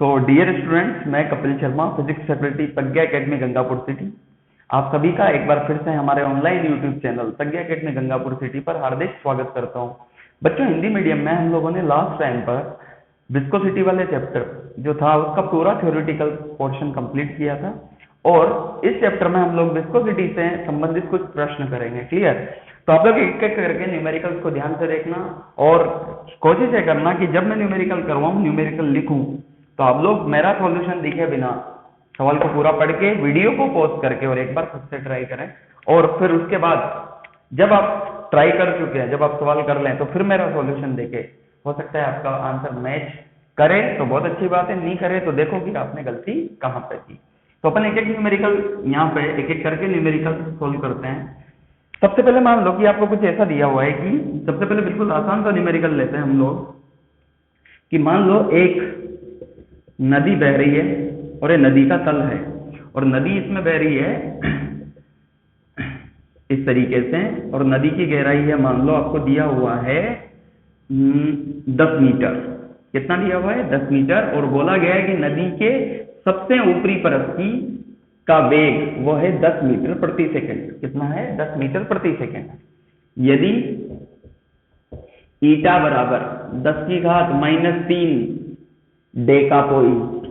So dear students, मैं Kapil Sharma, physics faculty प्रज्ञा academy Gangapur city. आप सभी का एक बार फिर से हमारे ऑनलाइन यूट्यूब चैनल प्रज्ञा एकेडमी गंगापुर सिटी पर हार्दिक स्वागत करता हूं। बच्चों, हिंदी मीडियम में हम लोगों ने लास्ट टाइम पर विस्कोसिटी वाले चैप्टर जो था उसका पूरा थ्योरेटिकल पोर्शन कंप्लीट किया था और इस चैप्टर में हम लोग विस्कोसिटी से संबंधित कुछ प्रश्न करेंगे। क्लियर? तो आप लोग एक एक करके न्यूमेरिकल्स को ध्यान से देखना और कोशिश ये करना कि जब मैं न्यूमेरिकल करवाऊं, न्यूमेरिकल लिखूं, तो आप लोग मेरा सॉल्यूशन दिखे बिना सवाल को पूरा पढ़ के वीडियो को पॉज करके और एक बार खुद से ट्राई करें। और फिर उसके बाद जब आप ट्राई कर चुके हैं, जब आप सवाल कर लें, तो फिर मेरा सॉल्यूशन देखे। हो सकता है आपका आंसर मैच करे तो बहुत अच्छी बात है, नहीं करे तो देखो कि आपने गलती कहां पे की। तो अपन एक एक न्यूमेरिकल यहाँ पे एक एक करके न्यूमेरिकल सोल्व करते हैं। सबसे पहले मान लो कि आपको कुछ ऐसा दिया हुआ है कि सबसे पहले बिल्कुल आसान सा न्यूमेरिकल लेते हैं हम लोग कि मान लो एक नदी बह रही है और ये नदी का तल है और नदी इसमें बह रही है इस तरीके से और नदी की गहराई है, मान लो आपको दिया हुआ है 10 मीटर। कितना दिया हुआ है? 10 मीटर। और बोला गया है कि नदी के सबसे ऊपरी परत की का वेग वो है 10 मीटर प्रति सेकंड। कितना है? 10 मीटर प्रति सेकंड। यदि ईटा बराबर 10 की घात -3 डेकापोइंट,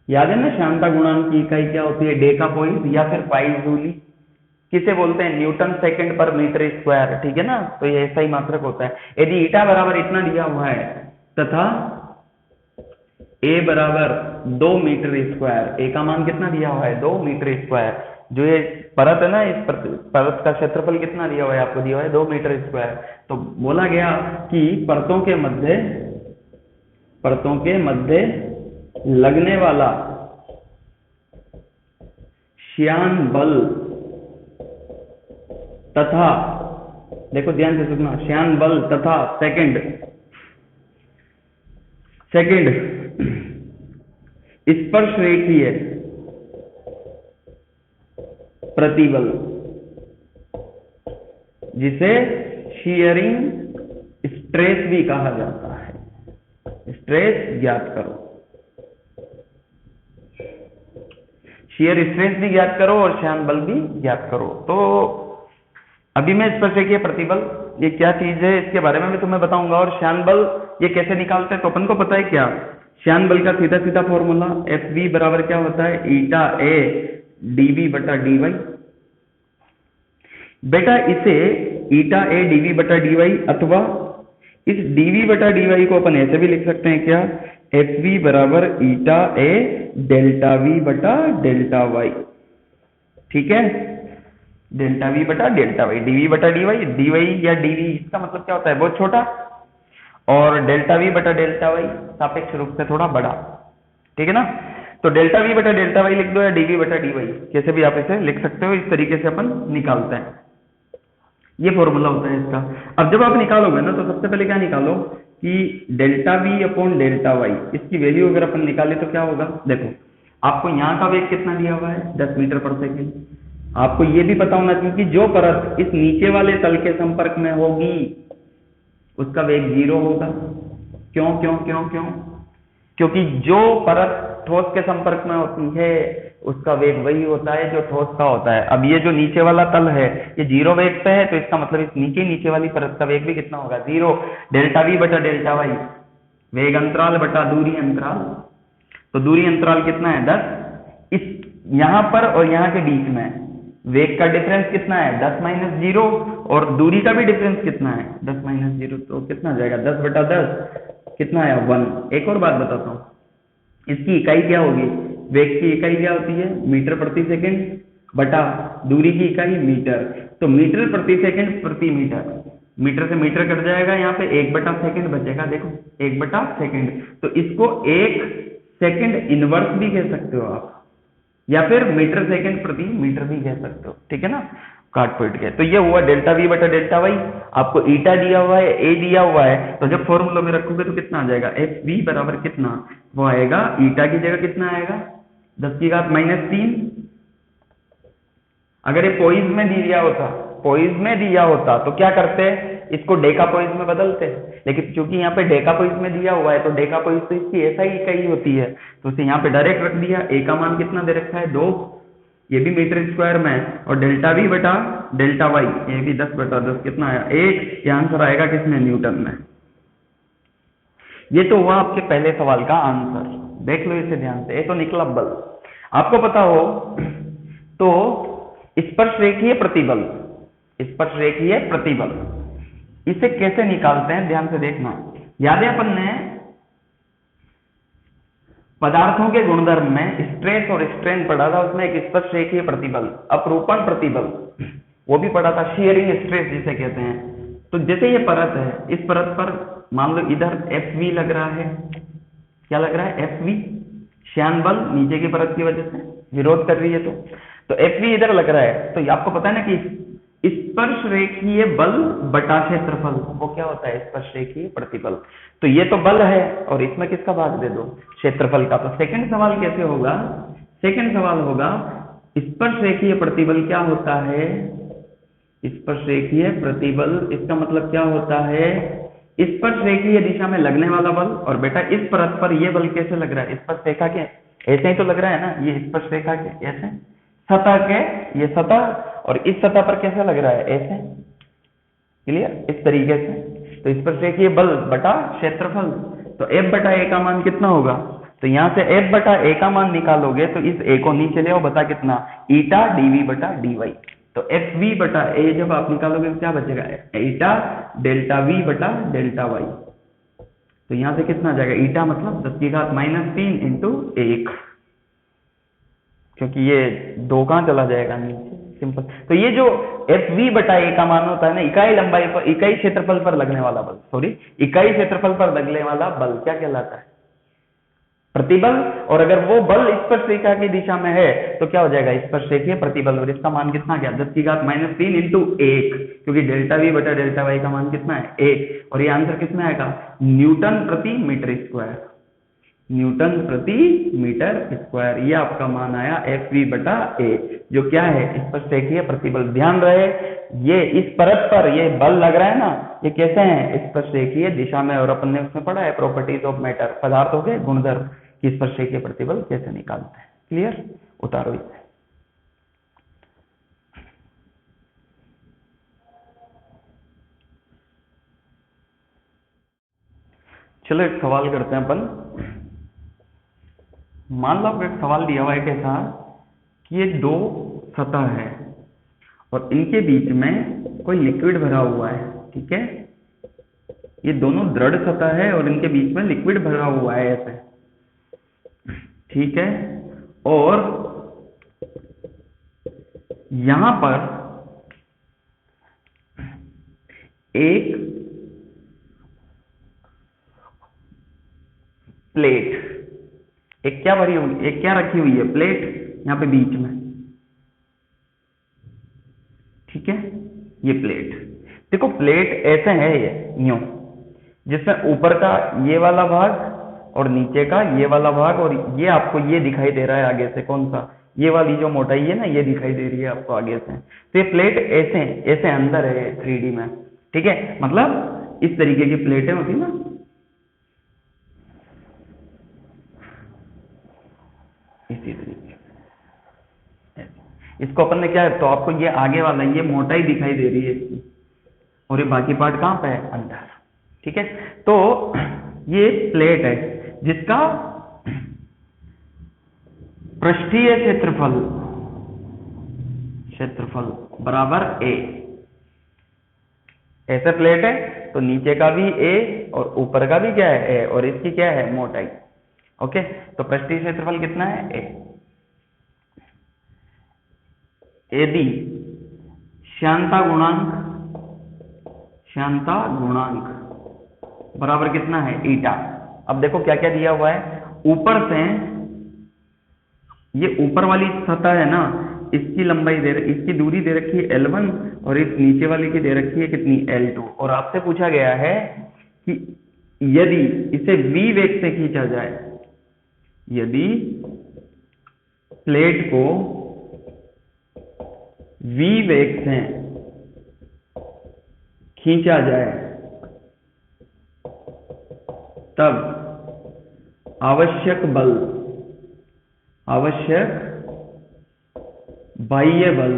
याद है ना श्यानता गुणांक की इकाई क्या होती है? डेकापोइंट या फिर पाई जूली। किसे बोलते हैं? न्यूटन सेकंड पर मीटर स्क्वायर। ठीक है ना? तो ये ऐसा ही मात्रक होता है। यदि ईटा बराबर इतना दिया हुआ है तथा ए बराबर 2 मीटर स्क्वायर, ए का मान कितना दिया हुआ है? 2 मीटर स्क्वायर। जो ये परत है ना, इस परत का क्षेत्रफल कितना दिया हुआ है? आपको दिया हुआ है 2 मीटर स्क्वायर। तो बोला गया कि परतों के मध्य लगने वाला श्यान बल तथा, देखो ध्यान से सुनना, श्यान बल तथा सेकंड स्पर्श रेखीय प्रतिबल, जिसे शीयरिंग स्ट्रेस भी कहा जाता है। स्ट्रेस ज्ञात करो, शियर स्ट्रेस भी ज्ञात करो और श्यान बल भी ज्ञात करो। तो अभी मैं स्पर्शरेखीय प्रतिबल ये क्या चीज है इसके बारे में भी तुम्हें बताऊंगा और श्यान बल ये कैसे निकालते हैं। तो अपन को पता है क्या? श्यान बल का सीधा सीधा फॉर्मूला Fv बराबर क्या होता है? ईटा ए dv बटा dy। बेटा इसे ईटा ए dv बटा dy अथवा इस dv बटा dy को अपन ऐसे भी लिख सकते हैं क्या? Fv बराबर ईटा ए डेल्टा v बटा डेल्टा y। ठीक है? डेल्टा v बटा डेल्टा y, dv बटा dy, dy या dv इसका मतलब क्या होता है? बहुत छोटा, और डेल्टा v बटा डेल्टा y सापेक्ष रूप से थोड़ा बड़ा। ठीक है ना? तो डेल्टा v बटा डेल्टा y लिख दो या dv बटा dy, कैसे भी आप इसे लिख सकते हो। इस तरीके से अपन निकालते हैं, ये फॉर्मूला होता है इसका। अब जब आप निकालोगे ना तो सबसे पहले क्या निकालो कि delta v upon delta y, इसकी वैल्यू अगर अपन निकाले तो क्या होगा? देखो आपको यहाँ का वेग कितना दिया हुआ है? 10 मीटर पर सेकेंड। आपको ये भी पता होना चाहिए कि जो परत इस नीचे वाले तल के संपर्क में होगी उसका वेग 0 होगा। क्यों क्यों क्यों क्यों? क्योंकि जो परत ठोस के संपर्क में होती है उसका वेग वही होता है जो ठोस का होता है। अब ये जो नीचे वाला तल है ये 0 वेग पे है, तो इसका मतलब इस नीचे वाली परत का वेग भी कितना होगा? 0। डेल्टा v बटा डेल्टा y, वेग अंतराल बटा दूरी अंतराल। तो दूरी अंतराल कितना है? 10। इस यहां पर और यहां के बीच में वेग का डिफरेंस कितना है? 10 - 0। और दूरी का भी डिफरेंस कितना है? 10 - 0। तो कितना जाएगा? 10 बटा 10 कितना है? 1। एक और बात बताता हूं, इसकी इकाई क्या होगी? वेग की इकाई क्या होती है? मीटर प्रति सेकंड बटा दूरी की इकाई मीटर। तो मीटर प्रति सेकंड प्रति मीटर, मीटर से मीटर कट जाएगा, यहाँ पे 1 बटा सेकंड बचेगा। देखो 1 बटा सेकंड, तो इसको 1 सेकंड इनवर्स भी कह सकते हो आप, या फिर मीटर सेकंड प्रति मीटर भी कह सकते हो। ठीक है ना? काट पीट के। तो ये हुआ डेल्टा v बटा डेल्टा y। आपको ईटा दिया हुआ है, ए दिया हुआ है, तो जब फॉर्मूला में रखोगे तो कितना आ जाएगा? Fv बराबर कितना? वो आएगा ईटा की जगह कितना आएगा? 10 की घात -3। अगर ये पोइज में दिया होता तो क्या करते? इसको डेकापोइस में बदलते हैं, लेकिन क्योंकि यहाँ पे डेकापोइस में दिया हुआ है तो डेकापोइस तो इसकी ऐसा ही इकाई होती है, तो उसे यहाँ पे डायरेक्ट रख दिया। ए का मान कितना दे रखा है 2, ये भी मीटर स्क्वायर में है, और डेल्टा वी बटा डेल्टा वाई ये भी 10/10 कितना आया 1, ये आंसर आएगा किसमें न्यूटन में। ये तो हुआ आपके पहले सवाल का आंसर, देख लो इसे ध्यान से। ये तो निकला बल, आपको पता हो तो स्पर्शरेखीय प्रतिबल, स्पर्शरेखीय प्रतिबल इसे कैसे निकालते हैं ध्यान से देखना। याद है अपन ने पदार्थों के गुणधर्म में स्ट्रेस और स्ट्रेन पढ़ा था, उसमें एक स्पर्शरेखीय प्रतिबल, अपरूपण प्रतिबल वो भी पढ़ा था, शियरिंग स्ट्रेस जिसे कहते हैं। तो जैसे ये परत है, इस परत पर मान लो इधर Fv लग रहा है, क्या लग रहा है Fv, श्यान बल नीचे की परत की वजह से विरोध कर रही है, तो Fv इधर लग रहा है। तो आपको पता है ना कि स्पर्श रेखीय बल बटा क्षेत्रफल वो क्या होता है, स्पर्श रेखीय प्रतिबल। तो ये तो बल है और इसमें किसका भाग दे दो, क्षेत्रफल का। तो सेकंड सवाल कैसे होगा, सेकंड सवाल होगा स्पर्श रेखीय प्रतिबल क्या होता है, स्पर्श रेखीय प्रतिबल इसका मतलब क्या होता है, स्पर्श रेखीय दिशा में लगने वाला बल। और बेटा इस परत पर ये बल कैसे लग रहा है, स्पर्श रेखा के ऐसे ही तो लग रहा है ना, ये स्पर्श रेखा के ऐसे, सतह के ये सतह, और इस सतह पर कैसे लग रहा है ऐसे, क्लियर, इस तरीके से। तो स्पर्श रेखीय बल बटा क्षेत्रफल, तो F बटा A का मान कितना होगा, तो यहाँ से F बटा A का मान निकालोगे तो इस A को नीचे ले आओ, बता कितना, ईटा dV बटा dy। तो Fv बटा A जब आप निकालोगे तो क्या बचेगा, ईटा डेल्टा V बटा डेल्टा y। तो यहाँ से कितना आ जाएगा, ईटा मतलब 10⁻³ इंटू 1, क्योंकि ये 2 कहाँ चला जाएगा नीचे, सिंपल। तो ये जो Fv बटा A का मान होता है ना, इकाई लंबाई पर, इकाई क्षेत्रफल पर लगने वाला बल, सॉरी इकाई क्षेत्रफल पर लगने वाला बल क्या कहलाता है, प्रतिबल। और अगर वो बल स्पर्श रेखा की दिशा में है तो क्या हो जाएगा, स्पर्श रेखीय प्रतिबल। और इसका मान कितना गया, 10⁻³ इंटू 1, क्योंकि डेल्टा V बटा डेल्टा y का मान कितना है 1, और ये आंसर किसमें आएगा, न्यूटन प्रति मीटर स्क्वायर, न्यूटन प्रति मीटर स्क्वायर। ये आपका मान आया Fv बटा A, जो क्या है, स्पर्श रेखीय प्रतिबल। ध्यान रहे ये इस परत पर ये बल लग रहा है ना, ये कैसे है, स्पर्श रेखीय दिशा में। और अपन ने उसमें पढ़ा है प्रॉपर्टीज ऑफ मैटर, पदार्थों के गुणधर्म की स्पर्श रेखीय प्रतिबल कैसे निकालते हैं। क्लियर, उतारो इसे। चलो एक सवाल करते हैं अपन। मान लो एक सवाल दिया हुआ है कैसा कि ये 2 सतह है और इनके बीच में कोई लिक्विड भरा हुआ है, ठीक है, ये दोनों दृढ़ सतह है और इनके बीच में लिक्विड भरा हुआ है ऐसे, ठीक है। और यहां पर एक प्लेट, एक क्या भरी हुई, एक क्या रखी हुई है, प्लेट यहां पे बीच में, ठीक है। ये प्लेट देखो, प्लेट ऐसे है ये यूं, जिसमें ऊपर का ये वाला भाग और नीचे का ये वाला भाग, और ये आपको ये दिखाई दे रहा है आगे से, कौन सा, ये वाली जो मोटाई है ना, ये दिखाई दे रही है आपको आगे से। तो ये प्लेट ऐसे ऐसे अंदर है 3D में, ठीक है, मतलब इस तरीके की प्लेटें होती ना, इसी तरीके। इसको अपन ने क्या है, तो आपको ये आगे वाला ये मोटाई दिखाई दे रही है इसकी, और ये बाकी पार्ट कहां पे है, अंदर, ठीक है। तो ये प्लेट है जिसका पृष्ठीय क्षेत्रफल, क्षेत्रफल बराबर A। ऐसे प्लेट है तो नीचे का भी A और ऊपर का भी क्या है A, और इसकी क्या है मोटाई, ओके। तो पृष्ठीय क्षेत्रफल कितना है A। यदि श्यानता गुणांक, श्यानता गुणांक बराबर कितना है ईटा। अब देखो क्या क्या दिया हुआ है, ऊपर से ये ऊपर वाली सतह है ना, इसकी लंबाई दे, इसकी दूरी दे रखी है L1 और इस नीचे वाली की दे रखी है कितनी L2। और आपसे पूछा गया है कि यदि इसे v वेग से खींचा जाए, यदि प्लेट को v वेग से खींचा जाए तब आवश्यक बाह्य बल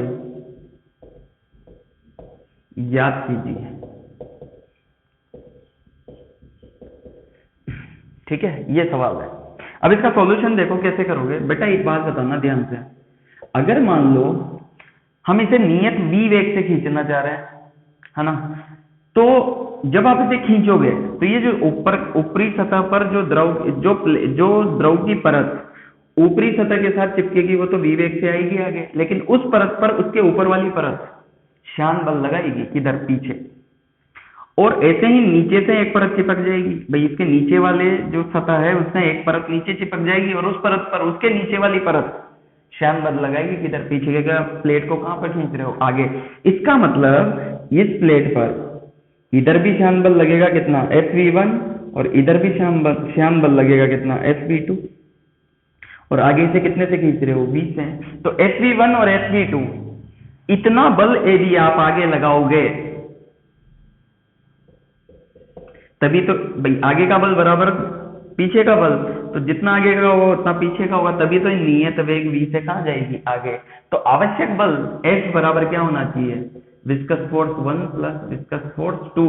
ज्ञात कीजिए। ठीक है, ये सवाल है। अब इसका सॉल्यूशन देखो कैसे करोगे। बेटा एक बात बताना ध्यान से, अगर मान लो हम इसे नियत v वेग से खींचना चाह रहे हैं, है ना, तो जब आप इसे खींचोगे तो ये जो ऊपरी सतह पर जो द्रव की परत ऊपरी सतह के साथ चिपकेगी वो तो v वेग से आएगी आगे, लेकिन उस परत पर उसके ऊपर वाली परत श्यान बल लगाएगी किधर, पीछे। और ऐसे ही नीचे से एक परत चिपक जाएगी, भाई इसके नीचे वाले जो सतह है उससे एक परत नीचे चिपक जाएगी और उस परत पर उसके नीचे वाली परत श्यान बल लगाएगी किधर, पीछे के। प्लेट को कहां पर खींच रहे हो, आगे। इसका मतलब इस प्लेट पर इधर भी श्यान बल लगेगा कितना, Fv1, और इधर भी श्यान बल लगेगा कितना, Fv2। और आगे से कितने से खींच रहे हो, 20 से। तो Fv1 और Fv2 इतना बल यदि आप आगे लगाओगे तभी तो भाई आगे का बल बराबर पीछे का बल, तो जितना आगे का होगा उतना पीछे का होगा, तभी तो नियत वेग v से कहां जाएगी, आगे। तो आवश्यक बल F बराबर क्या होना चाहिए, viscous force 1 plus viscous force 2।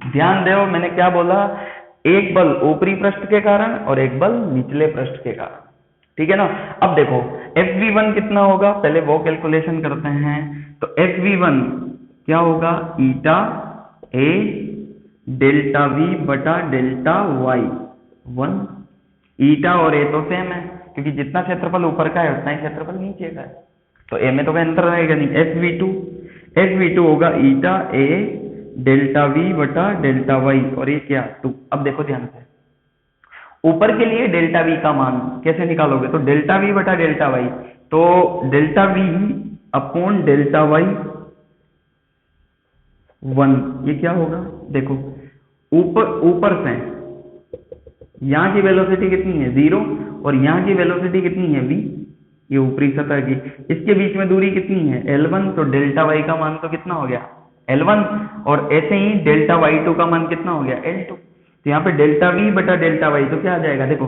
ध्यान दो मैंने क्या बोला, एक बल ऊपरी पृष्ठ के कारण और एक बल निचले पृष्ठ के कारण। ठीक है ना। अब देखो Fv1 कितना होगा, पहले वो कैलकुलेशन करते हैं। तो Fv1 क्या होगा, ईटा a डेल्टा v बटा डेल्टा y 1। ईटा और a तो सेम है, क्योंकि जितना क्षेत्रफल ऊपर का है उतना ही क्षेत्रफल नीचे का है, तो a में तो कोई अंतर रहेगा नहीं। Fv2 होगा ईटा a डेल्टा v बटा डेल्टा y, और ये क्या 2। अब देखो ध्यान से, ऊपर के लिए डेल्टा v का मान कैसे निकालोगे, तो डेल्टा v बटा डेल्टा y, तो delta v upon delta y 1, ये क्या होगा, देखो ऊपर से यहाँ की वेलोसिटी कितनी है 0, और यहाँ की वेलोसिटी कितनी है v, ये ऊपरी सतह की, इसके बीच में दूरी कितनी है L1, तो डेल्टा y का मान तो कितना हो गया L1, और ऐसे ही डेल्टा y2 का मान कितना हो गया L2। तो यहाँ पे डेल्टा v बटा डेल्टा y तो क्या आ जाएगा, देखो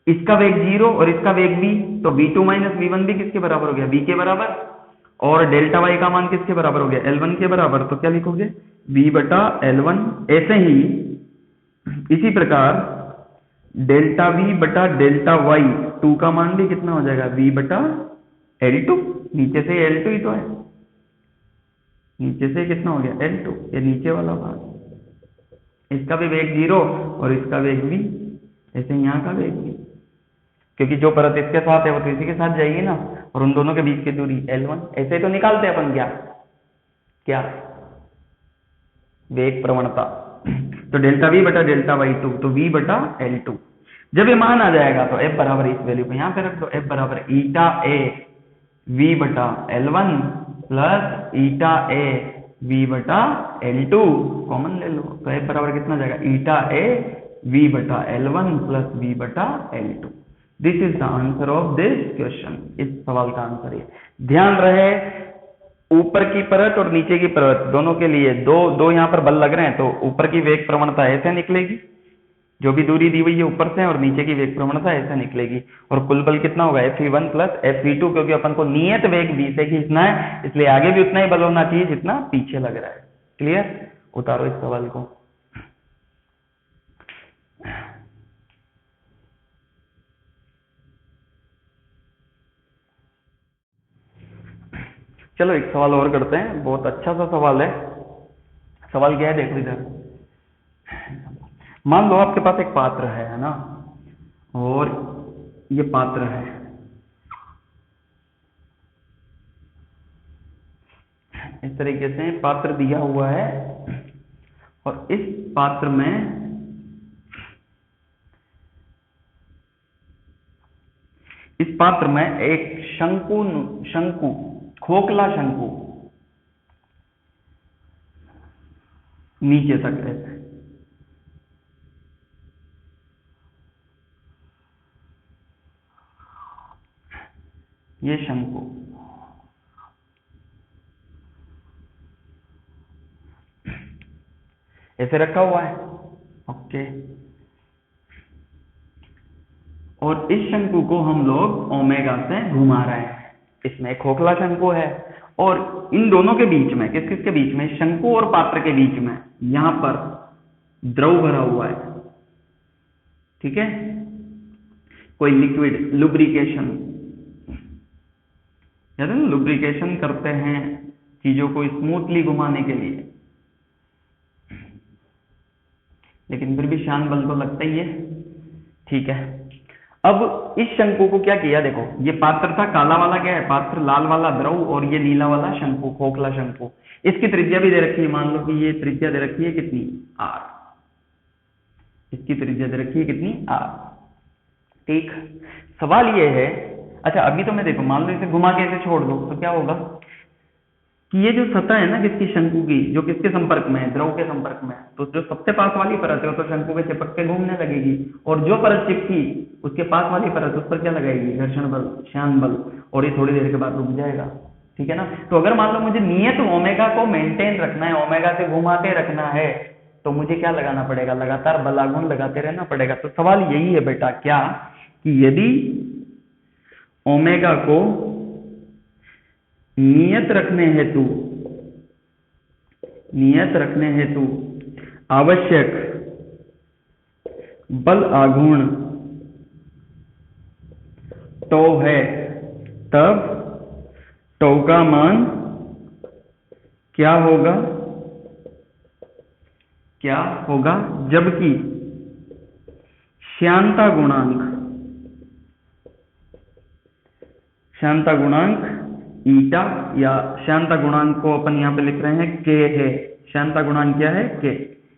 इसका वेग 0 और इसका वेग v, तो v2 माइनस v1 भी किसके बराबर हो गया, v के बराबर, और डेल्टा y का मान किसके बराबर हो गया L1 के बराबर, तो क्या लिखोगे v बटा L1। ऐसे ही इसी प्रकार डेल्टा v बटा डेल्टा y 2 का मान भी कितना हो जाएगा, v बटा L2, नीचे से L2 ही तो है, नीचे से कितना हो गया L2, ये नीचे वाला भाग, इसका भी वेग 0 और इसका वेग v, ऐसे यहाँ का वेग v, क्योंकि जो परत इसके साथ है वो तो इसी के साथ जाएगी ना, और उन दोनों के बीच की दूरी L1। ऐसे तो निकालते हैं अपन क्या वेग प्रवणता। तो डेल्टा v बटा डेल्टा y2, तो v बटा L2। जब ये मान आ जाएगा तो f बराबर इस वैल्यू को यहाँ पे रख दो, f बराबर ईटा a v बटा L1 plus eta a v बटा L2, कॉमन ले लो, तो f बराबर कितना जाएगा, ईटा a v बटा L1 प्लस v बटा L2। This is the answer of this question. इस सवाल का आंसर है। ध्यान रहे ऊपर की परत और नीचे की परत दोनों के लिए दो यहाँ पर बल लग रहे हैं, तो ऊपर की वेग प्रवणता ऐसे निकलेगी, जो भी दूरी दी हुई है ऊपर से, और नीचे की वेग प्रवणता ऐसे निकलेगी, और कुल बल कितना होगा Fe1 प्लस Fe2, क्योंकि अपन को नियत वेग v से खींचना है, इसलिए आगे भी उतना ही बल होना चाहिए जितना पीछे लग रहा है। क्लियर, उतारो इस सवाल को। चलो एक सवाल और करते हैं, बहुत अच्छा सा सवाल है। सवाल क्या है देखो इधर, मान लो आपके पास एक पात्र है ना, और ये पात्र है, इस तरीके से पात्र दिया हुआ है, और इस पात्र में एक शंकु खोखला शंकु नीचे तक है। ये शंकु ऐसे रखा हुआ है। ओके, और इस शंकु को हम लोग ओमेगा से घुमा रहे हैं। इसमें एक खोखला शंकु है और इन दोनों के बीच में, किस किस के बीच में, शंकु और पात्र के बीच में यहां पर द्रव भरा हुआ है। ठीक है, कोई लिक्विड लुब्रिकेशन, याद है ना, लुब्रिकेशन करते हैं चीजों को स्मूथली घुमाने के लिए, लेकिन फिर भी श्यान बल तो लगता ही है। ठीक है, अब इस शंकु को क्या किया, देखो ये पात्र था, काला वाला क्या है पात्र, लाल वाला द्रव, और ये नीला वाला शंकु, खोखला शंकु। इसकी त्रिज्या भी दे रखी है, मान लो कि ये त्रिज्या दे रखी है कितनी, r। इसकी त्रिज्या दे रखी है कितनी, r। ठीक, सवाल ये है, अच्छा अभी तो मैं देखो, मान लो इसे घुमा के ऐसे छोड़ दो तो क्या होगा कि ये जो सतह है ना किसकी, शंकु की, जो किसके संपर्क में है, द्रव के संपर्क में है, तो जो सबसे पास वाली परत है वो तो शंकु के चिपक के घूमने लगेगी, और जो परत चिपकी उसके पास वाली परत, उस पर क्या लगाएगी, घर्षण बल, श्यान बल, और ये थोड़ी देर के बाद रुक जाएगा। ठीक है ना, तो अगर मान लो मुझे नियत ओमेगा को मेंटेन रखना है, ओमेगा से घुमाते रखना है, तो मुझे क्या लगाना पड़ेगा, लगातार बलागुण लगाते रहना पड़ेगा। तो सवाल यही है बेटा, क्या कि यदि ओमेगा को नियत रखने हेतु आवश्यक बल आघूर्ण टो है, तब टो का मान क्या होगा, जबकि श्यानता गुणांक ईटा, या श्यानता गुणांक को अपन यहां पे लिख रहे हैं के है। श्यानता गुणांक क्या है, के।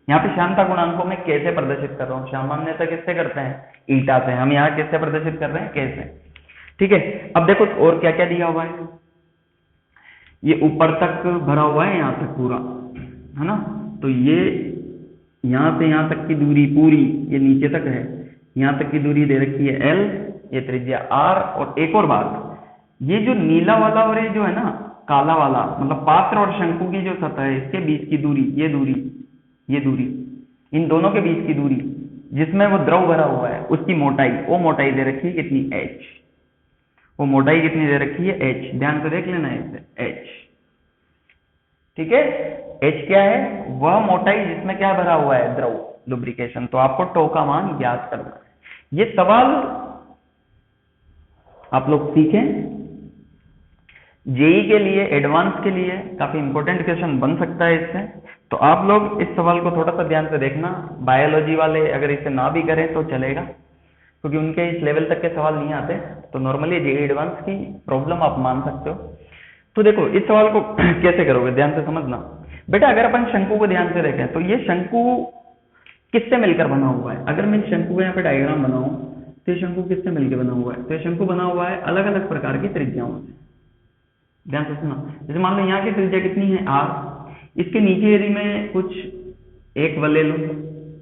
यहाँ पे श्यानता गुणांक को मैं के से प्रदर्शित कर रहा हूँ, सामान्यतः किससे करते हैं, ईटा से। हम यहाँ किससे प्रदर्शित कर रहे हैं, के से। ठीक है, अब देखो और क्या क्या दिया हुआ है, ये ऊपर तक भरा हुआ है, यहाँ तक पूरा है ना, तो ये यहाँ से यहाँ तक की दूरी पूरी, ये नीचे तक है, यहाँ तक की दूरी दे रखी है l, ये त्रिज्या r। और एक और बात, ये जो नीला वाला और ये जो है ना काला वाला, मतलब पात्र और शंकु की जो सतह है, इसके बीच की दूरी, ये दूरी, इन दोनों के बीच की दूरी जिसमें वो द्रव भरा हुआ है, उसकी मोटाई, वो मोटाई दे रखी है कितनी, h। वो मोटाई कितनी दे रखी है, h। ध्यान से देख लेना है इसे, h। ठीक है, h क्या है, वह मोटाई जिसमें क्या भरा हुआ है, द्रव, लुब्रिकेशन। तो आपको टो का मान ज्ञात करना है। ये सवाल आप लोग सीखें, जेई के लिए, एडवांस के लिए काफी इंपॉर्टेंट क्वेश्चन बन सकता है इससे। तो आप लोग इस सवाल को थोड़ा सा ध्यान से देखना। बायोलॉजी वाले अगर इसे ना भी करें तो चलेगा, क्योंकि उनके इस लेवल तक के सवाल नहीं आते, तो नॉर्मली जेई एडवांस की प्रॉब्लम आप मान सकते हो। तो देखो इस सवाल को कैसे करोगे, ध्यान से समझना बेटा। अगर अपन शंकु को ध्यान से देखें तो ये शंकु किससे मिलकर बना हुआ है। अगर मैं शंकु को यहाँ पे डायग्राम बनाऊं तो ये शंकु किससे मिलकर बना हुआ है, तो ये शंकु बना हुआ है अलग अलग प्रकार की त्रिज्याओं से। ध्यान से सुना, जैसे मान लो यहाँ की त्रिज्या कितनी है, r। इसके नीचे यदि मैं कुछ एक वलय लूं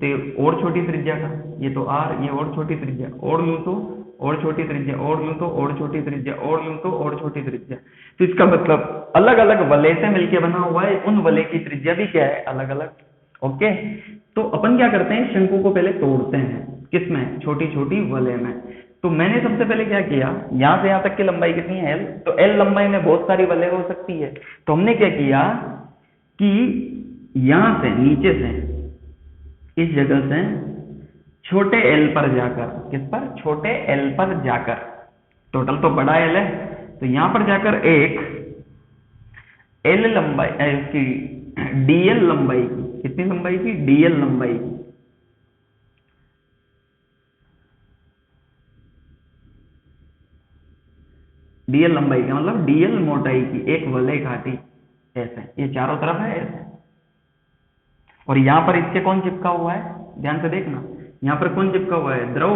तो और छोटी त्रिज्या का, ये तो r, ये और छोटी त्रिज्या, और लूं तो और छोटी त्रिज्या, और लूं तो और छोटी त्रिज्या, और लूं तो और छोटी त्रिज्या। तो इसका मतलब अलग अलग वलय से मिलकर बना हुआ है, उन वलय की त्रिज्या भी क्या है, अलग अलग। ओके, तो अपन क्या करते हैं, शंकु को पहले तोड़ते हैं, किसमें, छोटी छोटी वलय में। तो मैंने सबसे पहले क्या किया, यहां से यहां तक की लंबाई कितनी है, l। तो l लंबाई में बहुत सारी वलय हो सकती है, तो हमने क्या किया कि यहां से, नीचे से, इस जगह से छोटे l पर जाकर, किस पर, छोटे l पर जाकर, टोटल तो बड़ा l है, तो यहां पर जाकर एक l लंबाई, इसकी dl लंबाई की, कितनी लंबाई की, dl लंबाई की, dl लंबाई का मतलब dl मोटाई की एक वलय काटी ऐसे, ये चारों तरफ है ऐसे। और यहाँ पर इसके कौन चिपका हुआ है, ध्यान से देखना, यहाँ पर कौन चिपका हुआ है, द्रव।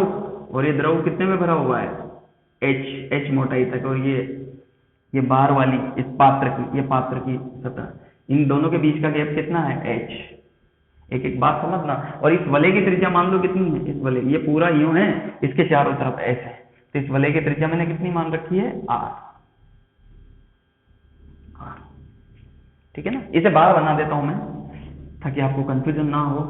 और ये द्रव कितने में भरा हुआ है, h मोटाई तक। और ये बाहर वाली इस पात्र की, ये पात्र की सतह, इन दोनों के बीच का गैप कितना है, h। एक एक बात समझना। और इस वलय की त्रिज्या मान लो कितनी है, इस वलय, ये पूरा यूं है, इसके चारों तरफ ऐसे, तो इस वलय की त्रिज्या मैंने कितनी मान रखी है, r। ठीक है ना, इसे बाहर बना देता हूं मैं, ताकि आपको कंफ्यूजन ना हो।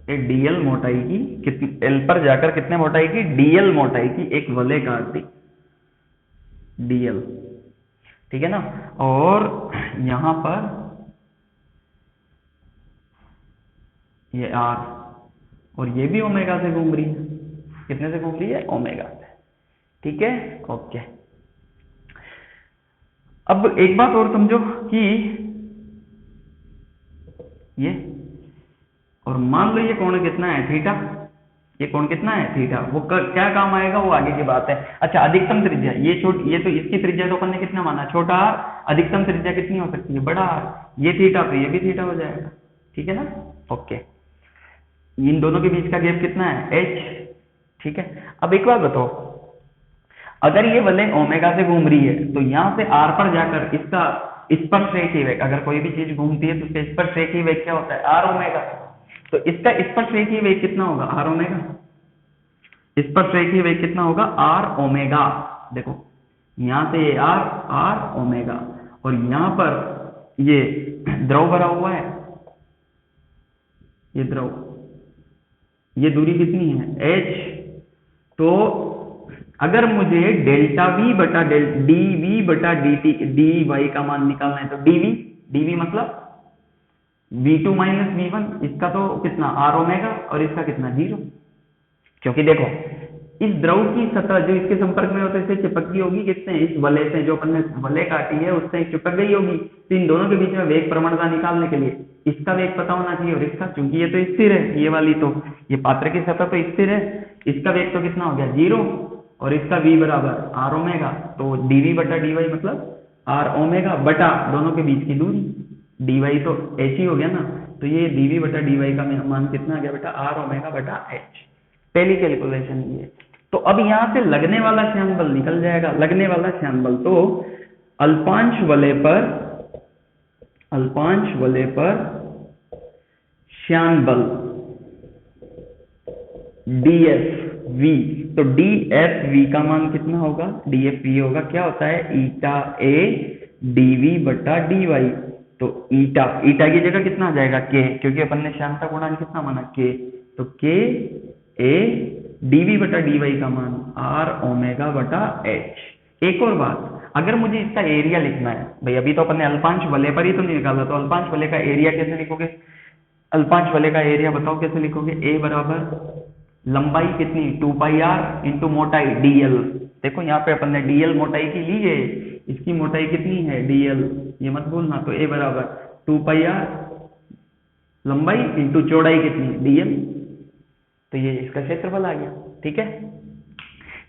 डीएल मोटाई की कितनी, एल पर जाकर कितने मोटाई की, डीएल मोटाई की एक वलय काट दी, डीएल, ठीक है ना। और यहां पर ये आर, और ये भी ओमेगा से घूम रही है, कितने से घूम रही है, ओमेगा से, ठीक है, ओके। अब एक बात और समझो कि ये, और मान लो ये कोण कितना है, थीटा, ये कोण कितना है, थीटा, वो क्या काम आएगा वो आगे की बात है। अच्छा, अधिकतम त्रिज्या, ये तो इसकी त्रिज्या तो अपन ने कितना माना, छोटा आर, अधिकतम त्रिज्या कितनी हो सकती है, बड़ा आर, ये थीटा तो ये भी थीटा हो जाएगा, ठीक है ना, ओके। इन दोनों के बीच का गैप कितना है, h, ठीक है। अब एक बात बताओ, अगर ये वलय ओमेगा से घूम रही है तो यहां से r पर जाकर इसका स्पर्शरेखीय वेग, अगर कोई भी चीज घूमती है तो उसका स्पर्शरेखीय वेग क्या होता है, r ओमेगा, तो इसका स्पर्शरेखीय वेग कितना होगा, r ओमेगा, स्पर्शरेखीय वेग कितना होगा, r ओमेगा। देखो यहां से ये r ओमेगा, और यहां पर ये द्रव भरा हुआ है, ये द्रव, ये दूरी कितनी है, h, तो अगर मुझे डेल्टा वी बटा डी वी बटा डी टी डी वाई का मान निकालना है, तो डीवी मतलब v2 माइनस v1, इसका तो कितना आर ओमेगा, और इसका कितना 0, क्योंकि देखो इस द्रव की सतह जो इसके संपर्क में होते से चिपक गई होगी किससे, इस वलय से, जो अपन ने वलय काटी है उससे चिपक गई होगी, तो इन दोनों के बीच में वेग प्रवणता निकालने के लिए इसका वेग पता होना चाहिए और इसका, क्योंकि ये तो स्थिर है, ये वाली तो, ये पात्र की सतह तो स्थिर है, इसका वेग तो कितना हो गया 0, और इसका v बराबर आर ओमेगा, तो dv बटा dy मतलब आर ओमेगा बटा दोनों के बीच की दूरी, dy तो h ही हो गया ना, तो ये dv बटा dy का मान कितना आ गया बेटा, आर ओमेगा बटा h, पहली कैलकुलेशन ये। तो अब यहां से लगने वाला श्यान बल निकल जाएगा, लगने वाला श्यान बल, तो अल्पांश वलय पर श्यान बल DFV, तो DFV का मान कितना होगा, DFV होगा, क्या होता है, ईटा A dV बटा dy, तो ईटा की जगह कितना आ जाएगा, k, क्योंकि अपन ने श्यानता गुणांक कितना माना, k, तो k A dV बटा dy का मान r ओमेगा बटा h। एक और बात, अगर मुझे इसका एरिया लिखना है, भाई अभी तो अपन ने अल्पांश वलय पर ही तो निकाला, तो अल्पांश वलय का एरिया कैसे लिखोगे, अल्पांश वलय का एरिया बताओ कैसे लिखोगे, a बराबर लंबाई कितनी 2 पाई आर इंटू मोटाई dl, देखो यहाँ पे अपन ने dl मोटाई की ली है, इसकी मोटाई कितनी है dl, ये मत भूलना, तो a बराबर 2 पाई आर लंबाई इंटू चौड़ाई कितनी dl, तो ये इसका क्षेत्रफल आ गया, ठीक है।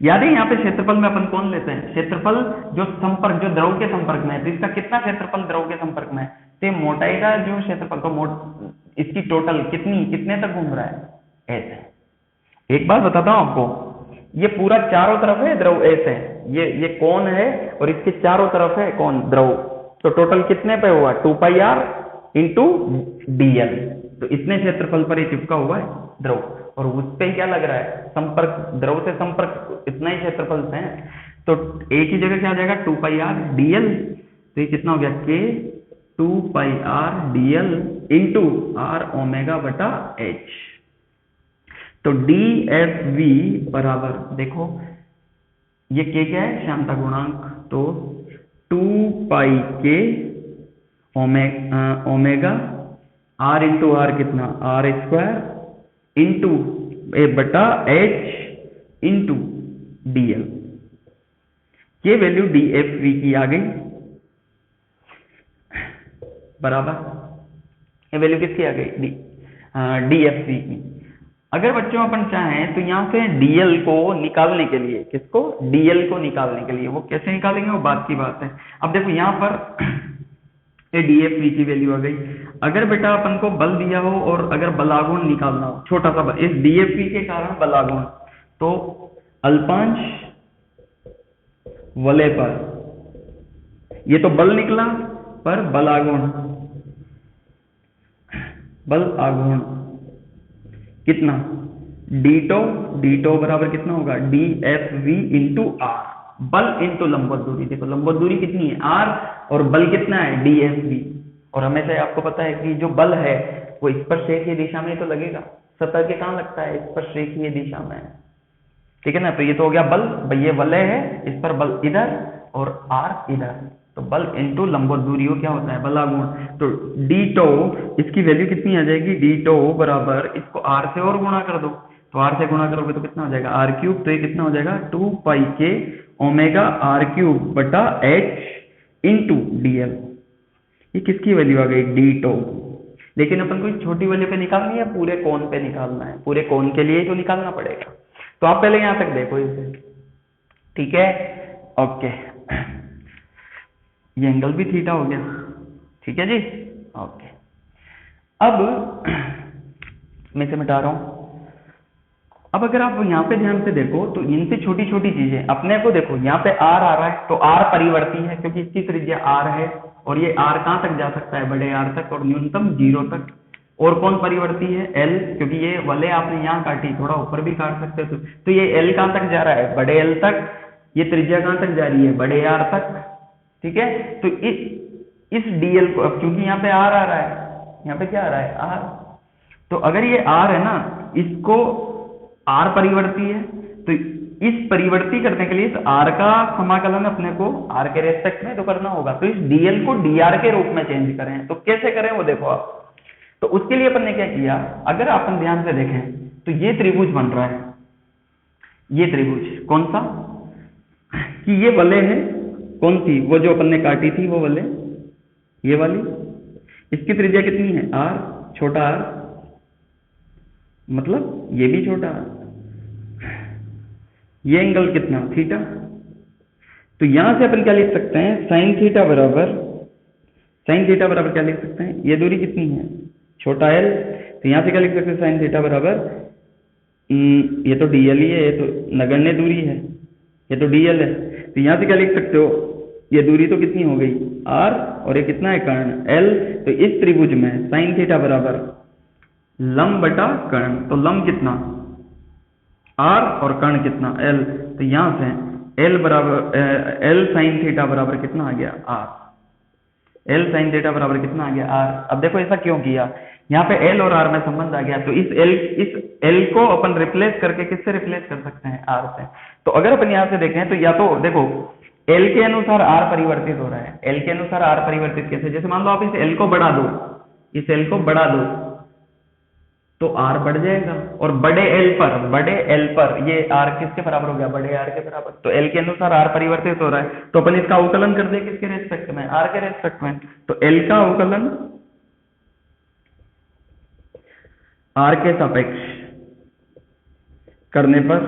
याद है यहाँ पे क्षेत्रफल में अपन कौन लेते हैं, क्षेत्रफल जो संपर्क, जो द्रव के संपर्क में है, तो इसका कितना क्षेत्रफल द्रव के संपर्क में है, तो मोटाई का जो क्षेत्रफल, तो इसकी टोटल कितने तक घूम रहा है, ऐसे। एक बात बताता हूं आपको, ये पूरा चारों तरफ है द्रव ऐसे, ये कोण है और इसके चारों तरफ है कौन, द्रव, तो टोटल कितने पे हुआ, 2 पाई आर इंटू dl, तो इतने क्षेत्रफल पर ये चिपका हुआ है द्रव, और उस पे क्या लग रहा है, संपर्क, द्रव से संपर्क इतना ही क्षेत्रफल से है, तो एक ही जगह क्या आ जाएगा, 2 पाई आर dl, तो ये कितना हो गया, k 2 पाई R dl into R omega बटा h, तो DFV बराबर, देखो ये k क्या है, श्यानता गुणांक, तो 2 पाई k omega r into R कितना, r स्क्वायर इंटू ए बटा h इंटू dl, ये वैल्यू DFV की आ गई, बराबर, ये वैल्यू किसकी आ गई, DFV की। अगर बच्चों अपन चाहें तो यहाँ से dl को निकालने के लिए, किसको, dl को निकालने के लिए, वो कैसे निकालेंगे वो बात की बात है। अब देखो यहाँ पर ये DFV की वैल्यू आ गई, अगर बेटा अपन को बल दिया हो और अगर बलागुण निकालना हो, छोटा सा बल, इस DFV के कारण बलागुण, तो अल्पांश वलय पर, ये तो बल निकला, पर बल आघूर्ण कितना, डी टो बराबर कितना होगा, D F V into R, बल इंटू लंबवत दूरी। देखो लंबवत दूरी कितनी है आर, और बल कितना है डी एफ वी। और हमेशा आपको पता है कि जो बल है वो स्पर्शरेखीय दिशा में तो लगेगा, सतह के कहाँ लगता है, स्पर्शरेखीय दिशा में, ठीक है ना। तो ये तो हो गया बल, भाई ये वलय है, इस पर बल इधर और आर इधर, तो बल इंटू लंबवत दूरी को क्या होता है, बलागुण। तो डी टो, इसकी वैल्यू कितनी आ जाएगी, डी टो बराबर, इसको आर से और गुणा कर दो, तो आर से गुणा करोगे तो कितना हो जाएगा, आर क्यूब। तो ये कितना हो जाएगा, 2 पाई के ओमेगा आर क्यूब बटा एच इंटू डीएल। ये किसकी वैल्यू आ गई, डी टो। लेकिन अपन को छोटी वैल्यू पे निकालनी है, पूरे कोण पे निकालना है, पूरे कोण के लिए तो निकालना पड़ेगा। तो आप पहले यहां तक देखो इसे, ठीक है, ओके। ये एंगल भी थीटा हो गया, ठीक है जी, ओके। अब मैं इसे मिटा रहा हूं। अब अगर आप यहाँ पे ध्यान से देखो तो इनसे छोटी छोटी चीजें अपने को देखो, यहाँ पे आर आ रहा है तो आर परिवर्ती है क्योंकि इसकी त्रिज्या आर है, और ये आर कहाँ तक जा सकता है, बड़े आर तक, और न्यूनतम 0 तक। और कौन परिवर्ती है, एल, क्योंकि ये वलय आपने यहाँ काटी, थोड़ा ऊपर भी काट सकते हो, तो ये एल कहाँ तक जा रहा है, बड़े एल तक। ये त्रिज्या कहाँ तक जा रही है, बड़े आर तक, ठीक है। तो इस डीएल को, अब क्योंकि यहाँ पे आर आ रहा है, यहाँ पे क्या आ रहा है, आर, तो अगर ये आर है ना, इसको आर परिवर्ती है, तो इस परिवर्ती करने के लिए इस आर का समाकलन अपने को आर के रेस्पेक्ट में तो करना होगा। तो इस डीएल को डीआर के रूप में चेंज करें, तो कैसे करें वो देखो आप। तो उसके लिए अपन ने क्या किया, अगर अपन ध्यान से देखें तो ये त्रिभुज बन रहा है, ये त्रिभुज कौन सा, कि ये वलय है, कौन सी, वो जो अपन ने काटी थी वो वलय, ये वाली, इसकी त्रिज्या कितनी है, आर, छोटा आर, मतलब ये भी छोटा आर, ये एंगल कितना, थीटा। तो यहां से अपन क्या लिख सकते हैं, साइन थीटा बराबर, साइन थीटा बराबर क्या लिख सकते हैं, ये दूरी कितनी है, छोटा एल, तो यहां से क्या लिख सकते हैं, साइन थीटा बराबर, ये तो डीएल ही है, ये तो नगण्य दूरी है, ये तो डीएल है, तो यहां से क्या लिख सकते हो, ये दूरी तो कितनी हो गई, आर, और ये कितना है, कर्ण, एल। तो इस त्रिभुज में साइन थीटा बराबर लंब बटा कर्ण, तो लंब कितना, आर, और कर्ण कितना, एल। तो यहां से एल बराबर, एल साइन थीटा बराबर कितना आ गया, आर, एल साइन थीटा बराबर कितना आ गया, आर। अब देखो ऐसा क्यों किया, यहाँ पे एल और आर में संबंध आ गया, तो इस एल को अपन रिप्लेस करके किससे रिप्लेस कर सकते हैं, आर से। तो अगर अपन यहाँ से देखें तो या तो देखो एल के अनुसार आर परिवर्तित हो रहा है, एल के अनुसार आर परिवर्तित कैसे, जैसे मान लो आप इस एल को बढ़ा दो, इस एल को बढ़ा दो तो आर बढ़ जाएगा, और बड़े एल पर ये आर किसके बराबर हो गया, बड़े आर के बराबर। तो एल के अनुसार आर परिवर्तित हो रहा है, तो अपन इसका अवकलन कर दे किसके रेस्पेक्ट में, आर के रेस्पेक्ट में। तो एल का अवकलन आर के सापेक्ष करने पर,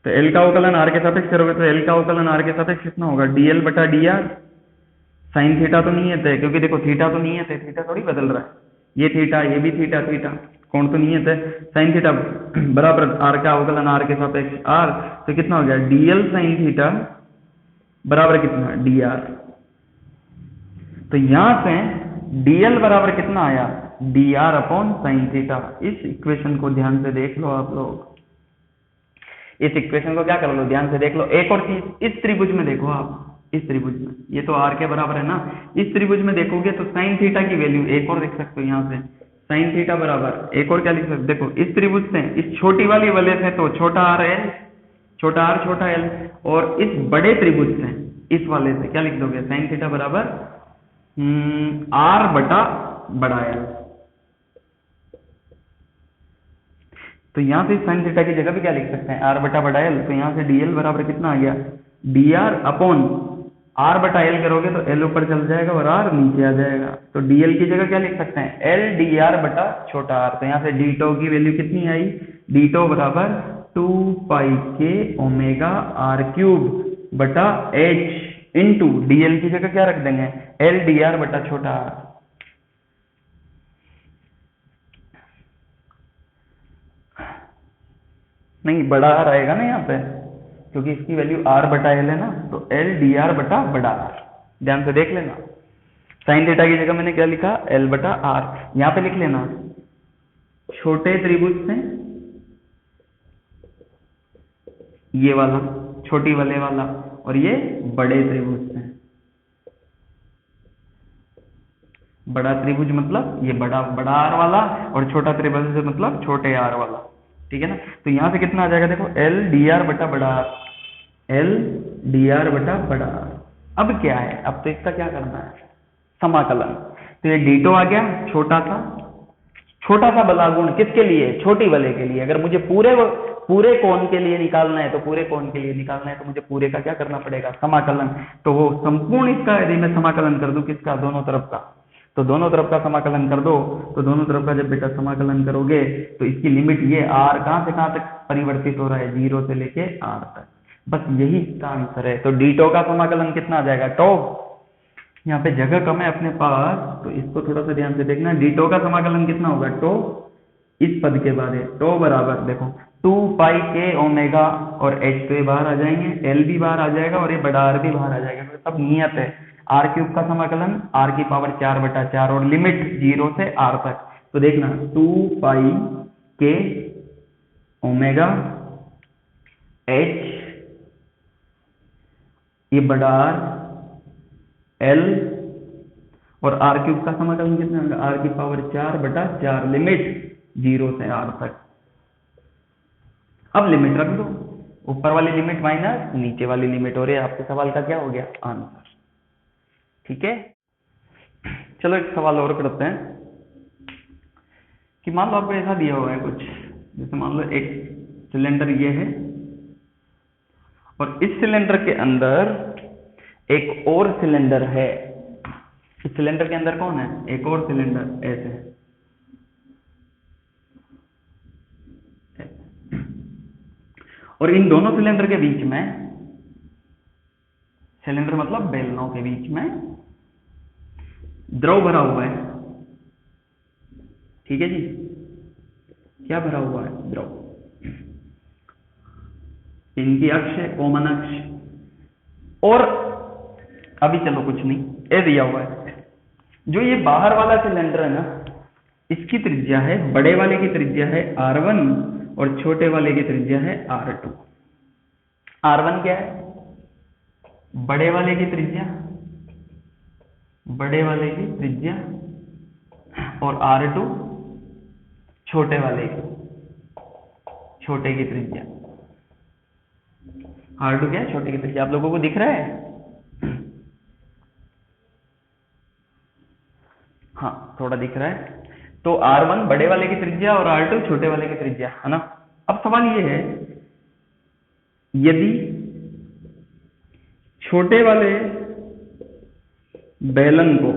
तो एल का अवकलन आर के सापेक्ष करोगे तो एल का अवकलन आर के सापेक्ष कितना होगा, डीएल बटा डीआर। साइन थीटा तो नहीं है, क्योंकि देखो थीटा तो नहीं है, थीटा थोड़ी बदल रहा है, ये थीटा, ये भी थीटा, थीटा कोण तो नहीं है, साइन थीटा बराबर आर का अवकलन आर के सापेक्ष आर, तो कितना हो गया, डीएल साइन थीटा बराबर कितना, डीआर। तो यहां से डीएल बराबर कितना आया, डीआर अपॉन साइन थीटा। इस इक्वेशन को ध्यान से देख लो आप लोग, इस इक्वेशन को क्या कर लो, ध्यान से देख लो। एक और चीज, इस त्रिभुज में देखो आप, इस त्रिभुज में, ये तो आर के बराबर है ना, इस त्रिभुज में देखोगे तो साइन थीटा की वैल्यू एक और देख सकते हो, यहाँ से साइन थीटा बराबर एक और क्या लिख सकते, देखो इस त्रिभुज से, इस छोटी वाली वलय से तो छोटा आर एल, छोटा आर छोटा एल, और इस बड़े त्रिभुज से, इस वाले से क्या लिख दोगे, साइन थीटा बराबर आर बटा बड़ा एल। तो यहाँ से साइन थीटा की जगह भी क्या लिख सकते हैं, आर बटा बड़ा एल। तो यहाँ से डीएल बराबर कितना आ गया, डीआर अपॉन आर बटा एल करोगे तो एल ऊपर चल जाएगा और आर नीचे आ जाएगा। तो डीएल की जगह क्या लिख सकते हैं, एल डी आर बटा छोटा आर। तो यहाँ से डी टो की वैल्यू कितनी आई, डी टो बराबर 2 पाई के ओमेगा आर क्यूब बटा एच इंटू डीएल की जगह क्या रख देंगे, एल डी आर बटा छोटा आर। नहीं, बड़ा आर आएगा ना यहाँ पे, क्योंकि इसकी वैल्यू आर बटा एल है ना, तो एल डी आर बटा बड़ा आर। ध्यान से देख लेना, साइन थीटा की जगह मैंने क्या लिखा, एल बटा आर। यहाँ पे लिख लेना छोटे त्रिभुज से, ये वाला छोटी वाले वाला, और ये बड़े त्रिभुज से। बड़ा त्रिभुज मतलब ये बड़ा आर वाला, और छोटा त्रिभुज मतलब छोटे आर वाला। ठीक है ना। तो यहां से कितना आ जाएगा, देखो एल डी आर बटा बड़ा आर, एल डी आर बटा बड़ा आर। अब क्या है, अब तो इसका क्या करना है, समाकलन। तो ये डी टो आ गया, छोटा सा बलागुण किसके लिए, छोटी वलय के लिए। अगर मुझे पूरे कोण के लिए निकालना है, तो पूरे कोण के लिए निकालना है तो मुझे पूरे का क्या करना पड़ेगा, समाकलन। तो वो संपूर्ण इसका यदि मैं समाकलन कर दूं, किसका, दोनों तरफ का, तो दोनों तरफ का समाकलन कर दो। तो दोनों तरफ का जब बेटा समाकलन करोगे तो इसकी लिमिट ये आर कहां से कहां तक परिवर्तित हो रहा है, 0 से लेके आर तक। बस यही इसका आंसर है। तो डी टो का समाकलन कितना आ जाएगा, टो, यहाँ पे जगह कम है अपने पास तो इसको थोड़ा सा ध्यान से देखना। डी टो का समाकलन कितना होगा, टो इस पद के बाद है, टो बराबर देखो 2 पाई के ओमेगा, और एच तो ये बाहर आ जाएंगे, एल भी बाहर आ जाएगा, और ये बड़ा आर भी बाहर आ जाएगा। तो सब नियत है। आर क्यूब का समाकलन आर की पावर 4 बटा 4, और लिमिट 0 से आर तक। तो देखना 2 पाई के ओमेगा एच, ये बड़ा आर, एल, और आर क्यूब का समाकलन कितना होगा, आर की पावर 4 बटा 4, लिमिट 0 से आर तक। अब लिमिट रख दो, ऊपर वाली लिमिट माइनस नीचे वाली लिमिट, और ये आपके सवाल का क्या हो गया, आंसर। ठीक है। चलो एक सवाल और करते हैं कि मान लो आपको ऐसा दिया हुआ है कुछ, जैसे मान लो एक सिलेंडर ये है, और इस सिलेंडर के अंदर एक और सिलेंडर है। इस सिलेंडर के अंदर कौन है, एक और सिलेंडर, ऐसे। और इन दोनों सिलेंडर के बीच में, सिलेंडर मतलब बेलनों के बीच में द्रव भरा हुआ है। ठीक है जी, क्या भरा हुआ है, द्रव। इनकी अक्ष है कॉमन अक्ष, और अभी चलो कुछ नहीं, ये दिया हुआ है। जो ये बाहर वाला सिलेंडर है ना, इसकी त्रिज्या है, बड़े वाले की त्रिज्या है R1, और छोटे वाले की त्रिज्या है R2। R1 क्या है, बड़े वाले की त्रिज्या, बड़े वाले की त्रिज्या, और R2 छोटे वाले की, छोटे की त्रिज्या। R2 क्या है, छोटे की त्रिज्या। आप लोगों को दिख रहा है, हाँ थोड़ा दिख रहा है। तो R1 बड़े वाले की त्रिज्या, और R2 छोटे वाले की त्रिज्या, है ना। अब सवाल ये है, यदि छोटे वाले बेलन को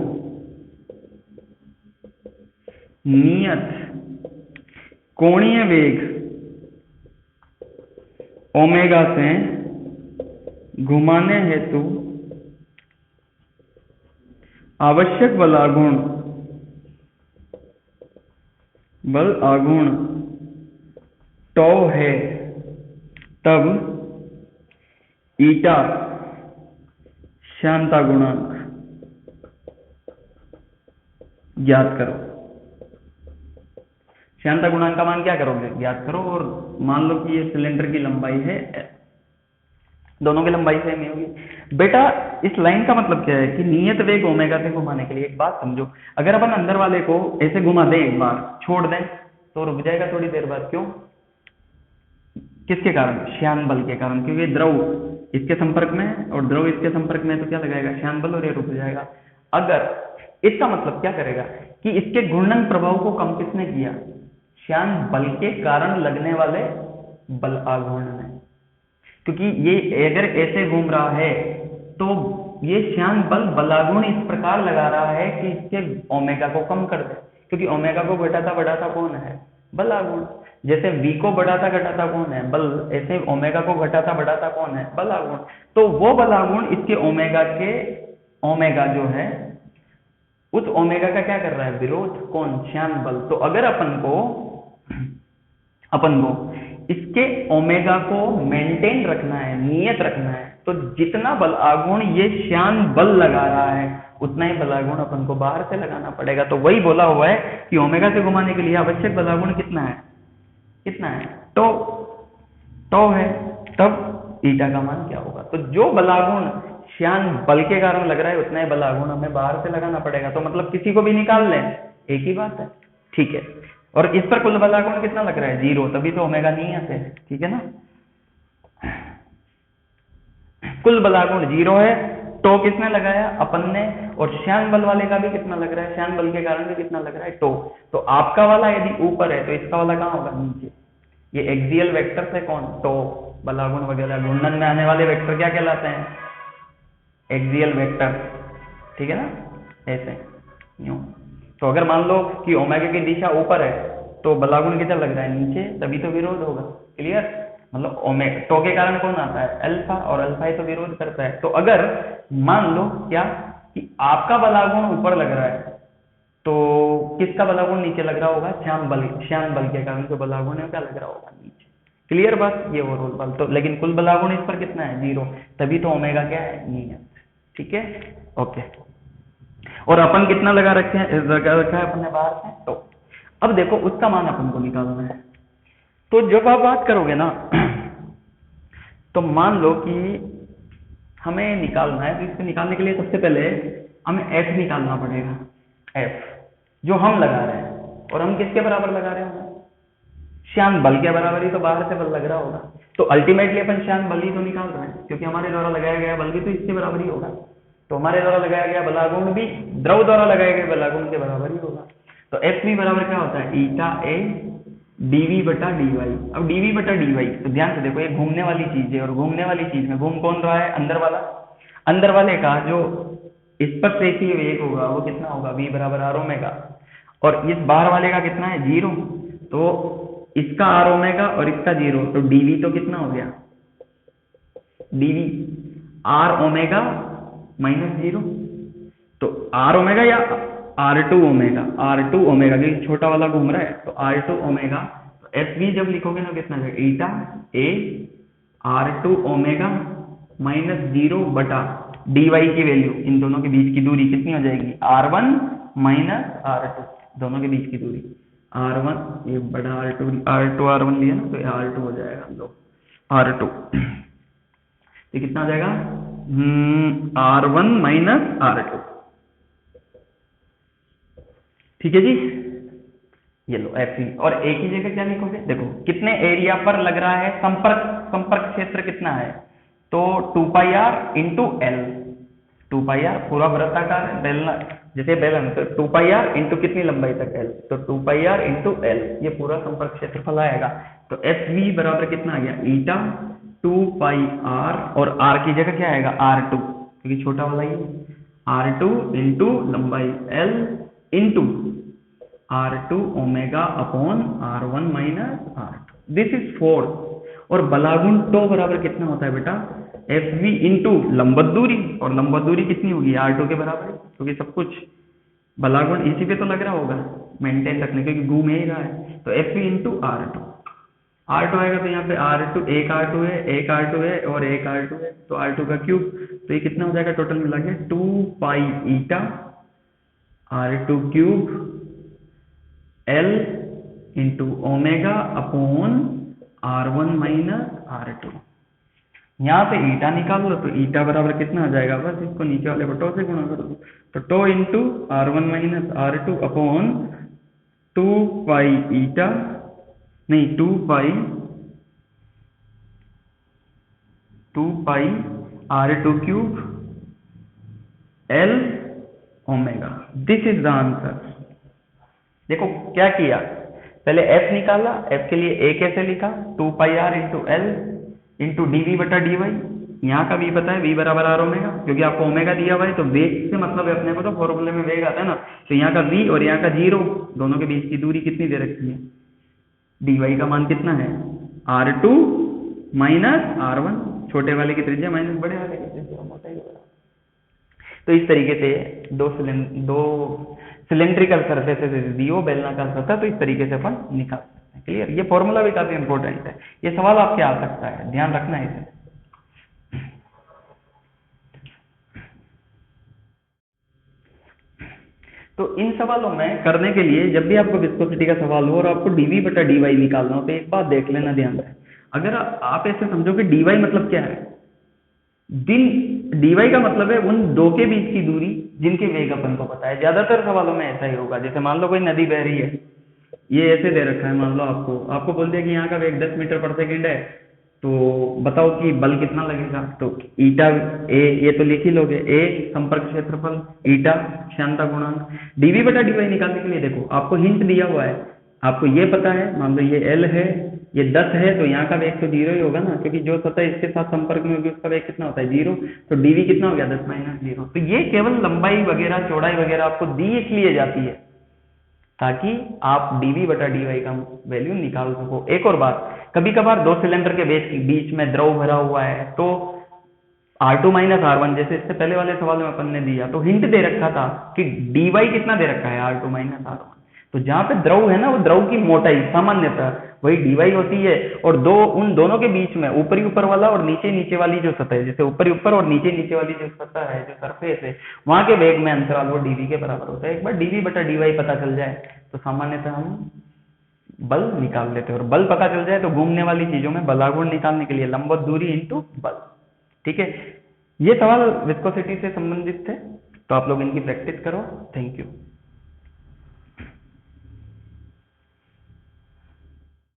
नियत कोणीय वेग ओमेगा से घुमाने हेतु आवश्यक बल आघूर्ण टॉ है, तब ईटा श्यानता गुणांक ज्ञात करो। श्यानता गुणांक का मान क्या करोगे, ज्ञात करो। और मान लो कि ये सिलेंडर की लंबाई है, दोनों की लंबाई सेम ही होगी। बेटा इस लाइन का मतलब क्या है कि नियत वेग ओमेगा से घुमाने के लिए, एक बात समझो, अगर अपन अंदर वाले को ऐसे घुमा दें, एक बार छोड़ दें तो रुक जाएगा थोड़ी देर बाद। क्यों, किसके कारण, श्यान बल के कारण, क्योंकि द्रव इसके संपर्क में है और द्रव इसके संपर्क में है, तो क्या लगाएगा, श्यान बल, और ये रुक जाएगा। अगर इसका मतलब क्या करेगा कि इसके घूर्णन प्रभाव को कम किसने किया, श्यान बल के कारण लगने वाले बल आघूर्ण ने। क्योंकि ये अगर ऐसे घूम रहा है तो ये श्यान बल बलाघूर्ण इस प्रकार लगा रहा है कि इसके ओमेगा को कम कर दे, क्योंकि ओमेगा को घटाता बढ़ाता कौन है, बलाघूर्ण। जैसे v को बढ़ाता घटाता कौन है, बल, ऐसे ओमेगा को घटाता बढ़ाता कौन है, बलाघूर्ण। तो वो बलाघूर्ण इसके ओमेगा जो है उस ओमेगा का क्या कर रहा है, विरोध, कौन, श्यान बल। तो अगर अपन को इसके ओमेगा को मेंटेन रखना है, नियत रखना है, तो जितना बल आघूर्ण ये श्यान बल लगा रहा है उतना ही बलागुण अपन को बाहर से लगाना पड़ेगा। तो वही बोला हुआ है कि ओमेगा से घुमाने के लिए आवश्यक बलागुण कितना है, कितना है, टो है। तब ईटा का मान क्या होगा? तो जो बलागुण श्यान बल के कारण लग रहा है उतना ही बलागुण हमें बाहर से लगाना पड़ेगा। तो मतलब किसी को भी निकाल लें, एक ही बात है, ठीक है। और इस पर कुल बलागुण कितना लग रहा है? 0, तभी तो ओमेगा नहीं आते, ठीक है ना। कुल बलागुण 0 है, टो किसने लगाया? अपन ने। और श्यान बल वाले का भी कितना लग रहा है? श्यान बल के कारण भी कितना लग रहा है? टो। तो आपका वाला यदि ऊपर है तो इसका वाला कहाँ होगा? नीचे। ये एक्सियल वेक्टर से कौन? टो, बलागुण वगैरह घूर्णन में आने वाले वेक्टर क्या कहलाते हैं? एक्सियल वेक्टर, ठीक है ना, ऐसे यूं। तो अगर मान लो कि ओमेगा की दिशा ऊपर है तो बलागुण कितना लग रहा है? नीचे, तभी तो विरोध होगा। क्लियर? मतलब ओमेगा टो के कारण कौन आता है? अल्फा, और अल्फा ही तो विरोध करता है। तो अगर मान लो क्या कि आपका बलागुण ऊपर लग रहा है तो किसका बलागुण नीचे लग रहा होगा? श्यान बल के कारण जो बलागुण है क्या लग रहा होगा? नीचे। क्लियर बात? ये ओवरऑल बल। तो लेकिन कुल बलागुण इस पर कितना है? 0, तभी तो ओमेगा क्या है? नहीं है, ठीक है, ओके। और अपन कितना लगा रखे हैं? लगा रखा है अपन ने बाहर से। तो अब देखो उसका मान अपन को निकालना है। तो जब आप बात करोगे ना तो मान लो कि हमें निकालना है, तो इसको निकालने के लिए सबसे पहले हमें एफ निकालना पड़ेगा। एफ जो हम लगा रहे हैं, और हम किसके बराबर लगा रहे हैं? श्यान बल के बराबर ही तो बाहर से बल लग रहा होगा। तो अल्टीमेटली अपन श्यान बल ही तो निकाल रहे हैं, क्योंकि हमारे द्वारा लगाया गया बल भी तो इसके बराबर ही होगा। तो हमारे द्वारा लगाया गया बलागुण भी द्रव द्वारा लगाए गए बलागुण के बराबर ही होगा। तो एफ भी बराबर क्या होता है? ईटा ए डीवी बटा डीवाई। अब डीवी बटा डीवाई, तो ध्यान से देखो, ये घूमने वाली चीज है, और घूमने वाली चीज में घूम कौन रहा है? अंदर वाला। अंदर वाले का जो स्पर्शरेखीय वेग होगा वो कितना होगा? v बराबर आर ओमेगा। और इस बाहर वाले का कितना है? 0। तो इसका आर ओमेगा और इसका 0, तो डीवी तो कितना हो गया? DV R omega minus 0। तो आर ओमेगा या R2 ओमेगा? R2 ओमेगा, क्योंकि छोटा वाला घूम रहा है, तो R2 ओमेगा। तो एफ वी जब लिखोगे ना कितना है? ईटा ए R2 ओमेगा माइनस 0 बटा dy की वैल्यू, इन दोनों के बीच की दूरी कितनी हो जाएगी? R1 माइनस R2, दोनों के बीच की दूरी R1, ये बड़ा R2 R1 लिया ना, तो ये R2 हो जाएगा। लो R2, तो कितना हो जाएगा? R1 माइनस R2, ठीक है जी। ये लो एफ। और एक ही जगह क्या लिखोगे? देखो कितने एरिया पर लग रहा है? संपर्क क्षेत्र कितना है? तो 2 पाई आर इंटू एल। 2 पाई आर पूरा वृत्ताकार है, बेलना जैसे बेलन, तो 2 पाई आर इंटू कितनी लंबाई तक? एल। तो 2 पाई आर इंटू एल, ये पूरा संपर्क क्षेत्रफल आएगा। तो एफ वी बराबर कितना आ गया? ईटा 2 पाई आर, और आर की जगह क्या आएगा? R2, क्योंकि छोटा वाला ही R2 इंटू लंबाई L into R2 omega upon R1 minus R2, this is force. और बलागुण टो बराबर कितना होता है बेटा? एफ वी इंटू लंबत दूरी, और लंबत दूरी कितनी होगी? R2 के बराबर, क्योंकि सब कुछ बलागुण इसी पे तो लग रहा होगा मेंटेन रखने, क्योंकि घूम ही रहा है। तो F V into R2, R2 आएगा, तो यहाँ पे R2 एक R2 है, एक R2 है, और एक R2 है, तो R2 का क्यूब। तो ये कितना हो जाएगा टोटल मिला के? 2 पाई ईटा R2 cube L into omega upon R1 minus R2। यहाँ पे ईटा निकाल लो, तो ईटा बराबर कितना आ जाएगा? बस इसको नीचे वाले को टो से गुणा कर दो, तो tau into R1 minus R2 upon 2 pi eta, नहीं 2 pi R2 cube L omega. This is the answer. देखो क्या किया, पहले f निकाला, f के लिए a कैसे लिखा? 2 पाई r into l into d बटा डी वाई। यहाँ का v पता है, v बराबर आर ओमेगा, क्योंकि आपको ओमेगा दिया हुआ है, तो वेग से मतलब है अपने को, तो फॉर्मूले में वेग आता है ना। तो यहाँ का v और यहाँ का 0, दोनों के बीच की दूरी कितनी दे रखी है? dy का मान कितना है? R2 माइनस R1, छोटे वाले की त्रिज्या माइनस बड़े वाले की त्रिज्या, मोटा ही होगा। तो इस तरीके से दो सिलेंड्रिकल सरफेसेस दियो बेलनाकार सतह, तो इस तरीके से अपन निकाल सकते हैं। क्लियर? ये फॉर्मूला भी काफी इंपॉर्टेंट है, ये सवाल आपके आ सकता है, ध्यान रखना है इसे। तो इन सवालों में करने के लिए जब भी आपको विस्कोसिटी का सवाल हो और आपको डीवी बटा डीवाई निकालना हो तो एक बात देख लेना ध्यान से। अगर आप ऐसे समझो कि डीवाई मतलब क्या है, डीवाई का मतलब है उन दो के बीच की दूरी जिनके वेग अपन को पता है। ज्यादातर सवालों में ऐसा ही होगा। जैसे मान लो कोई नदी बह रही है, ये ऐसे दे रखा है, मान लो आपको बोल दिया कि यहाँ का वेग 10 मीटर पर सेकेंड है, तो बताओ कि बल कितना लगेगा। तो ईटा ए, ये तो लिख ही लोगे, ए संपर्क क्षेत्रफल, ईटा श्यानता गुणांक। डीवी बटा डीवाई निकालने के लिए देखो आपको हिंट दिया हुआ है, आपको ये पता है, मान लो ये एल है, ये 10 है, तो यहाँ का वेग तो 0 ही होगा ना, क्योंकि जो सतह इसके साथ संपर्क में होगी उसका वेग कितना होता है 0। तो डीवी कितना हो गया 10 माइनस 0। तो ये केवल लंबाई वगैरह चौड़ाई वगैरह आपको दी इसलिए जाती है ताकि आप डीवी बटा डीवाई का वैल्यू निकाल सको। एक और बात, कभी कभार दो सिलेंडर के बीच में द्रव भरा हुआ है तो R2 माइनस R1, जैसे इससे पहले वाले सवाल में अपन ने दिया तो हिंट दे रखा था कि dy कितना दे रखा है R2 माइनस R1। तो जहां पे द्रव है ना, वो द्रव की मोटाई सामान्यतः वही dy होती है, और उन दोनों के बीच में ऊपरी ऊपर वाला और नीचे नीचे वाली जो सतह है, जैसे ऊपरी ऊपर और नीचे नीचे वाली जो सतह है, जो सरफेस है, वहां के वेग में अंतराल वो dv के बराबर होता है। एक बार dv बटा dy पता चल जाए तो सामान्यतः हम बल निकाल लेते हैं, और बल पता चल जाए तो घूमने वाली चीजों में बलागुण निकालने के लिए लंबवत दूरी इंटू बल। ठीक है, ये सवाल विस्कोसिटी से संबंधित थे, तो आप लोग इनकी प्रैक्टिस करो। Thank you.